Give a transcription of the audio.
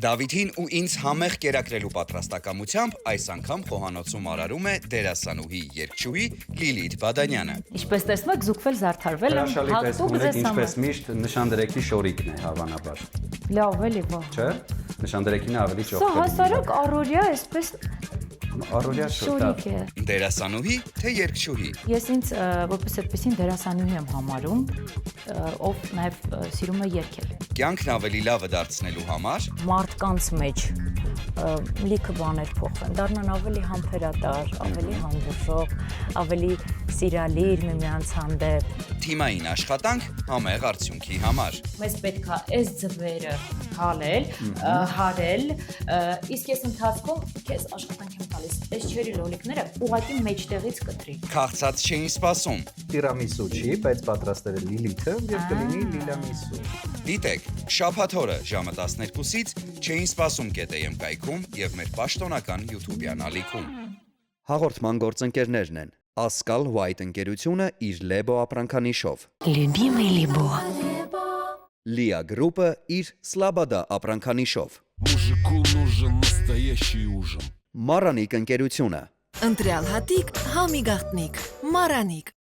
Դավիթին ու ինձ համեղ կերակրելու պատրաստակամությամբ այս անգամ խոհանոցում արարում է դերասանուհի երգչուհի Լիլիթ Բադանյանը։ Ինչպես տեսնում եք, զուգվել զարդարվել եմ Հրաշալի պես հատուկ ունեք, ձեզ ինչպես համար։ միշտ նշանդրեքի շորիկն է հավանաբար։ Լավ էլի ո՞։ Չէ՞։ Նշանդրեկին ավելի Սա ճոխ։ հասարակ առօրյա այսպես Առօրյա շորիկ է։ Դերասանուհի թե երգչուհի։ Ես ինձ որպես այդպեսին դերասանուհի եմ համարում, ով նաև սիրում է երգել։ Կյանքն ավելի լավը դարձնելու համար Մարդկանց մեջ լիքը բաներ փոխվեն, դառնան ավելի համբերատար, ավելի համբուրող, ավելի սիրալիր միմյանց հանդեպ։ թիմային աշխատանք համեղ արդյունքի համար։ Մեզ պետք է այս ձվերը հալել, հարել, իսկ ես ընթացքում քեզ աշխատանք եմ տալիս։ Այս չերի լոլիկները ուղղակի մեջտեղից կտրի։ Քաղցած չէին սպասում։ Տիրամիսու չի, բայց պատրաստել է Լիլիթը եւ կլինի Լիլամիսու։ Դիտեք, շաբաթ օրը ժամը 12-ից չէին սպասում կետեյեմ կայքում եւ մեր պաշտոնական YouTube-յան ալիքում։ Հաղորդման գործընկերներն են Ասկալ White ընկերությունը իր Lebo ապրանքանիշով, Любимый Либо. Lia Group-ը իր Slabada ապրանքանիշով, Мужику нужен настоящий ужин. Maranիկ ընկերությունը, Ընտրյալ հատիկ, համի գաղտնիք, Մարանիկ։